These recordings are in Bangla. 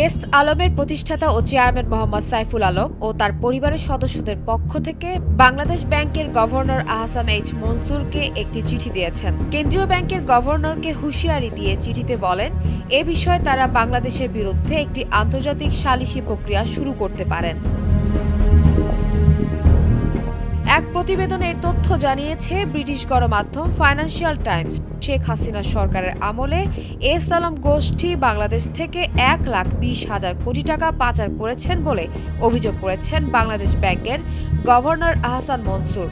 এস আলমের প্রতিষ্ঠাতা ও চেয়ারম্যান মোহাম্মদ সাইফুল আলম ও তার পরিবারের সদস্যদের পক্ষ থেকে বাংলাদেশ ব্যাংকের গভর্নর আহসান এইচ মনসুরকে একটি চিঠি দিয়েছেন। কেন্দ্রীয় ব্যাংকের গভর্নরকে হুঁশিয়ারি দিয়ে চিঠিতে বলেন, এ বিষয়ে তারা বাংলাদেশের বিরুদ্ধে একটি আন্তর্জাতিক সালিসি প্রক্রিয়া শুরু করতে পারেন। এক প্রতিবেদনে তথ্য জানিয়েছে ব্রিটিশ গণমাধ্যম ফাইন্যান্সিয়াল টাইমস। শেখ হাসিনা সরকারের আমলে এস আলম গোষ্ঠী বাংলাদেশ থেকে 1,20,000 কোটি টাকা পাচার করেছেন বলে অভিযোগ করেছেন বাংলাদেশ ব্যাংকের গভর্নর আহসান মনসুর।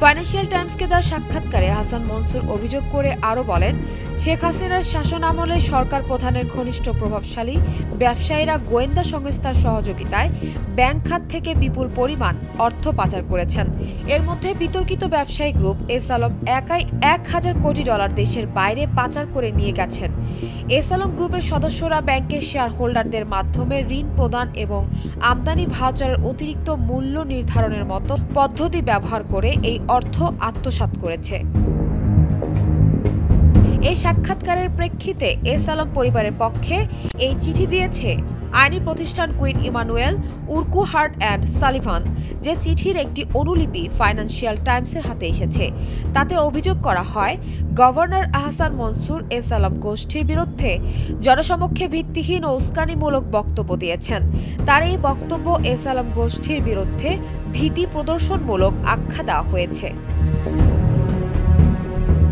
ফাইন্যান্সিয়াল টাইমসকে দেওয়া সাক্ষাৎকারে হাসান মনসুর অভিযোগ করে আরও বলেন, শেখ হাসিনার শাসন আমলে সরকার প্রধানের ঘনিষ্ঠ প্রভাবশালী ব্যবসায়ীরা গোয়েন্দা সংস্থার সহযোগিতায় ব্যাংক খাত থেকে বিপুল পরিমাণ অর্থ পাচার করেছেন। এর মধ্যে বিতর্কিত ব্যবসায়ী গ্রুপ এস আলম একাই 1,000 কোটি ডলার দেশের বাইরে পাচার করে নিয়ে গেছেন। এস আলম গ্রুপের সদস্যরা ব্যাংকের শেয়ার হোল্ডারদের মাধ্যমে ঋণ প্রদান এবং আমদানি ভাউচারের অতিরিক্ত মূল্য নির্ধারণের মতো পদ্ধতি ব্যবহার করে এই অর্থ আত্মসাৎ করেছে। এই সাক্ষাৎকারের প্রেক্ষিতে এস আলম পরিবারের পক্ষে এই চিঠি দিয়েছে আইনি প্রতিষ্ঠান Quinn Emanuel Urquhart and Sullivan, যে চিঠির একটি অনুলিপি ফাইন্যান্সিয়াল টাইমসের হাতে এসেছে। তাতে অভিযোগ করা হয়, গভর্নর আহসান মনসুর এস আলম গোষ্ঠীর বিরুদ্ধে জনসমক্ষে ভিত্তিহীন ও উস্কানিমূলক বক্তব্য দিয়েছেন। তার এই বক্তব্য এস আলম গোষ্ঠীর বিরুদ্ধে ভীতি প্রদর্শনমূলক আখ্যা দেওয়া হয়েছে।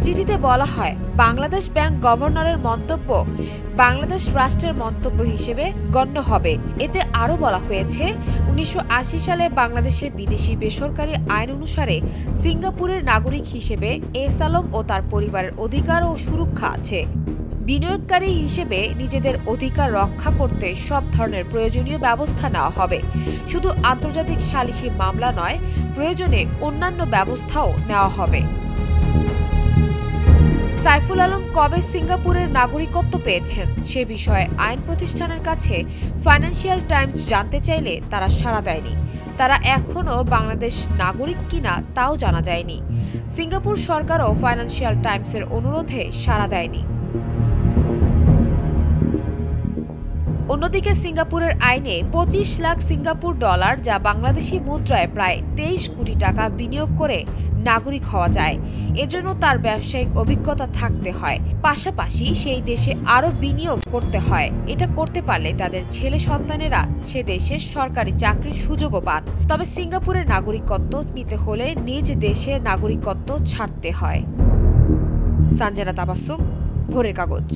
চিঠিতে বলা হয়, বাংলাদেশ ব্যাংক গভর্নরের মন্তব্য বাংলাদেশ রাষ্ট্রের মন্তব্য হিসেবে গণ্য হবে। এতে আরও বলা হয়েছে, 1980 সালে বাংলাদেশের বিদেশি বেসরকারি আইন অনুসারে সিঙ্গাপুরের নাগরিক হিসেবে এস আলম ও তার পরিবারের অধিকার ও সুরক্ষা আছে। বিনিয়োগকারী হিসেবে নিজেদের অধিকার রক্ষা করতে সব ধরনের প্রয়োজনীয় ব্যবস্থা নেওয়া হবে। শুধু আন্তর্জাতিক সালিসি মামলা নয়, প্রয়োজনে অন্যান্য ব্যবস্থাও নেওয়া হবে। সাইফুল আলম কবে সিঙ্গাপুরের নাগরিকত্ব পেয়েছেন সে বিষয়ে আইন প্রতিষ্ঠানের কাছে ফাইন্যান্সিয়াল টাইমস জানতে চাইলে তারা সাড়া দেয়নি। তারা এখনও বাংলাদেশ নাগরিক কিনা তাও জানা যায়নি। সিঙ্গাপুর সরকারও ফাইন্যান্সিয়াল টাইমসের অনুরোধে সাড়া দেয়নি। অন্যদিকে সিঙ্গাপুরের আইনে 25 লাখ সিঙ্গাপুর ডলার, যা বাংলাদেশি মুদ্রায় প্রায় 23 কোটি টাকা বিনিয়োগ করে নাগরিক হওয়া যায়। এজন্য তার ব্যবসায়িক অভিজ্ঞতা থাকতে হয়, পাশাপাশি সেই দেশে আরও বিনিয়োগ করতে হয়। এটা করতে পারলে তাদের ছেলে সন্তানেরা সে দেশে সরকারি চাকরির সুযোগও পান। তবে সিঙ্গাপুরের নাগরিকত্ব নিতে হলে নিজ দেশের নাগরিকত্ব ছাড়তে হয়। সানজানা তাবাসসুম, ভোরের কাগজ।